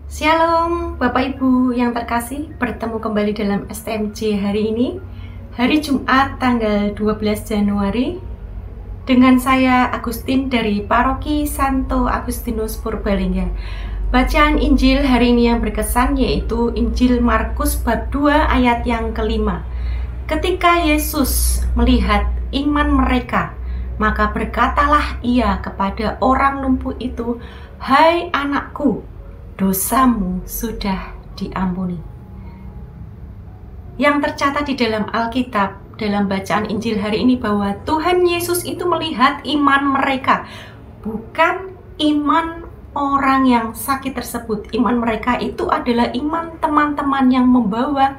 Shalom Bapak Ibu yang terkasih, bertemu kembali dalam STMJ hari ini, hari Jumat tanggal 12 Januari, dengan saya Agustin dari Paroki Santo Agustinus Purbalingga. Bacaan Injil hari ini yang berkesan yaitu Injil Markus bab 2 ayat yang kelima. Ketika Yesus melihat iman mereka, maka berkatalah ia kepada orang lumpuh itu, "Hai anakku, dosamu sudah diampuni." Yang tercatat di dalam Alkitab, dalam bacaan Injil hari ini, bahwa Tuhan Yesus itu melihat iman mereka, bukan iman orang yang sakit tersebut. Iman mereka itu adalah iman teman-teman yang membawa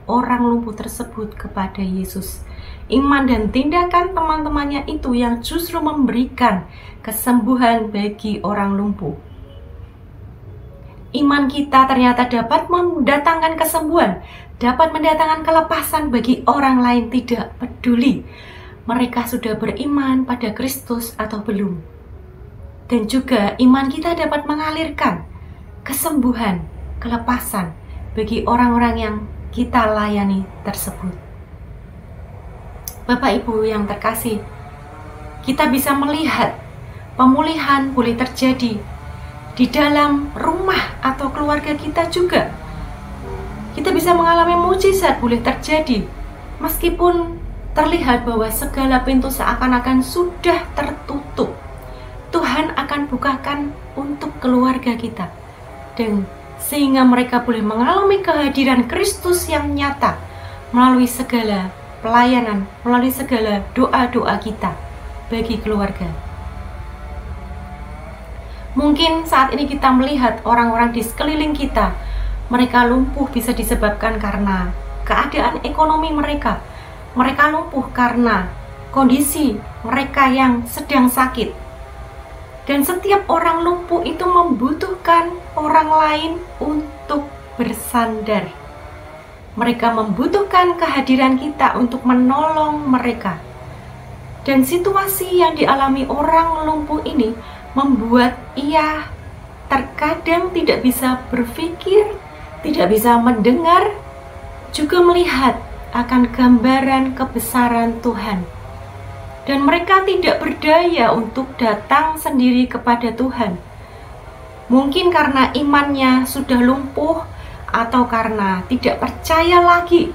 orang lumpuh tersebut kepada Yesus. Iman dan tindakan teman-temannya itu yang justru memberikan kesembuhan bagi orang lumpuh. Iman kita ternyata dapat mendatangkan kesembuhan, dapat mendatangkan kelepasan bagi orang lain, tidak peduli mereka sudah beriman pada Kristus atau belum. Dan juga iman kita dapat mengalirkan kesembuhan, kelepasan bagi orang-orang yang kita layani tersebut. Bapak Ibu yang terkasih, kita bisa melihat pemulihan boleh terjadi di dalam rumah atau keluarga kita juga. Kita bisa mengalami mukjizat boleh terjadi, meskipun terlihat bahwa segala pintu seakan-akan sudah tertutup. Tuhan akan bukakan untuk keluarga kita, dan sehingga mereka boleh mengalami kehadiran Kristus yang nyata melalui segala pelayanan, melalui segala doa-doa kita bagi keluarga. Mungkin saat ini kita melihat orang-orang di sekeliling kita, mereka lumpuh bisa disebabkan karena keadaan ekonomi mereka. Mereka lumpuh karena kondisi mereka yang sedang sakit. Dan setiap orang lumpuh itu membutuhkan orang lain untuk bersandar. Mereka membutuhkan kehadiran kita untuk menolong mereka. Dan situasi yang dialami orang lumpuh ini membuat ia terkadang tidak bisa berpikir, tidak bisa mendengar, juga melihat akan gambaran kebesaran Tuhan. Dan mereka tidak berdaya untuk datang sendiri kepada Tuhan. Mungkin karena imannya sudah lumpuh, atau karena tidak percaya lagi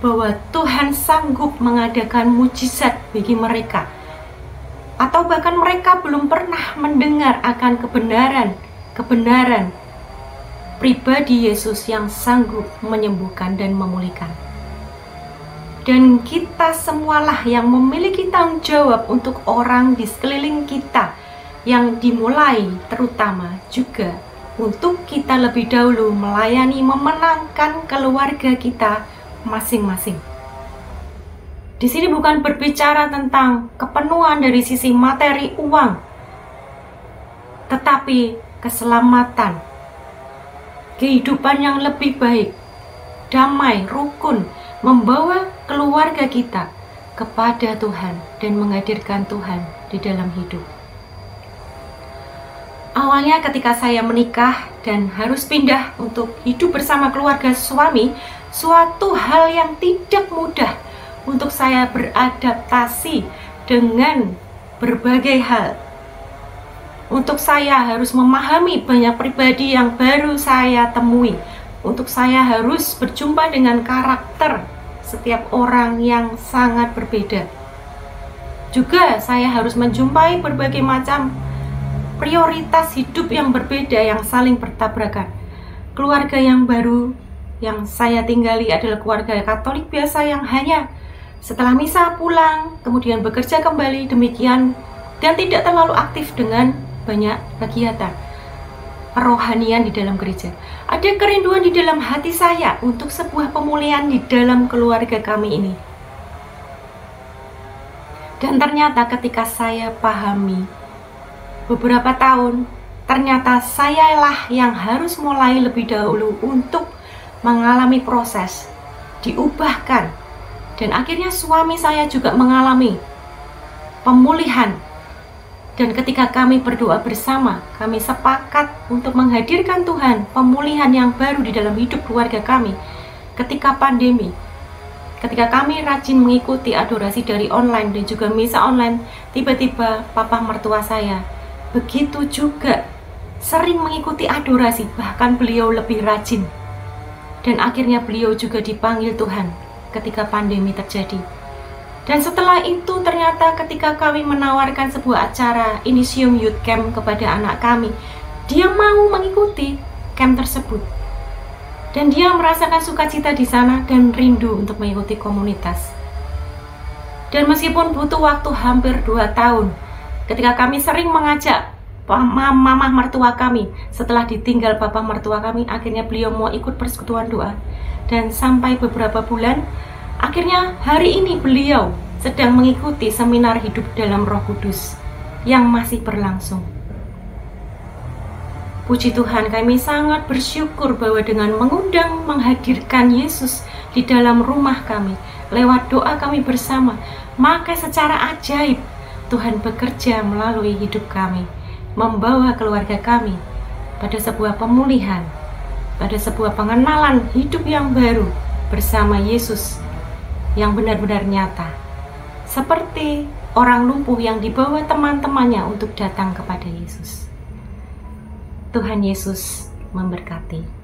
bahwa Tuhan sanggup mengadakan mukjizat bagi mereka. Atau bahkan mereka belum pernah mendengar akan kebenaran pribadi Yesus yang sanggup menyembuhkan dan memulihkan. Dan kita semualah yang memiliki tanggung jawab untuk orang di sekeliling kita, yang dimulai terutama juga untuk kita lebih dahulu melayani, memenangkan keluarga kita masing-masing. Di sini bukan berbicara tentang kepenuhan dari sisi materi uang, tetapi keselamatan, kehidupan yang lebih baik, damai, rukun, membawa keluarga kita kepada Tuhan dan menghadirkan Tuhan di dalam hidup. Awalnya ketika saya menikah dan harus pindah untuk hidup bersama keluarga suami, suatu hal yang tidak mudah untuk saya beradaptasi dengan berbagai hal. Untuk saya harus memahami banyak pribadi yang baru saya temui. Untuk saya harus berjumpa dengan karakter setiap orang yang sangat berbeda. Juga saya harus menjumpai berbagai macam prioritas hidup yang berbeda yang saling bertabrakan. Keluarga yang baru yang saya tinggali adalah keluarga Katolik biasa yang hanya setelah misa pulang, kemudian bekerja kembali demikian, dan tidak terlalu aktif dengan banyak kegiatan kerohanian di dalam gereja. Ada kerinduan di dalam hati saya untuk sebuah pemulihan di dalam keluarga kami ini. Dan ternyata ketika saya pahami beberapa tahun, ternyata sayalah yang harus mulai lebih dahulu untuk mengalami proses diubahkan. Dan akhirnya suami saya juga mengalami pemulihan Dan ketika kami berdoa bersama, kami sepakat untuk menghadirkan Tuhan pemulihan yang baru di dalam hidup keluarga kami. Ketika pandemi, ketika kami rajin mengikuti adorasi dari online dan juga misa online, tiba-tiba papa mertua saya begitu juga sering mengikuti adorasi, bahkan beliau lebih rajin. Dan akhirnya beliau juga dipanggil Tuhan ketika pandemi terjadi. Dan setelah itu ternyata ketika kami menawarkan sebuah acara Initium Youth Camp kepada anak kami, dia mau mengikuti camp tersebut. Dan dia merasakan sukacita di sana dan rindu untuk mengikuti komunitas. Dan meskipun butuh waktu hampir 2 tahun, ketika kami sering mengajak mama mertua kami, setelah ditinggal bapak mertua kami, akhirnya beliau mau ikut persekutuan doa. Dan sampai beberapa bulan, akhirnya hari ini beliau sedang mengikuti seminar hidup dalam Roh Kudus yang masih berlangsung. Puji Tuhan, kami sangat bersyukur bahwa dengan menghadirkan Yesus di dalam rumah kami, lewat doa kami bersama, maka secara ajaib Tuhan bekerja melalui hidup kami, membawa keluarga kami pada sebuah pemulihan, pada sebuah pengenalan hidup yang baru bersama Yesus yang benar-benar nyata, seperti orang lumpuh yang dibawa teman-temannya untuk datang kepada Yesus. Tuhan Yesus memberkati.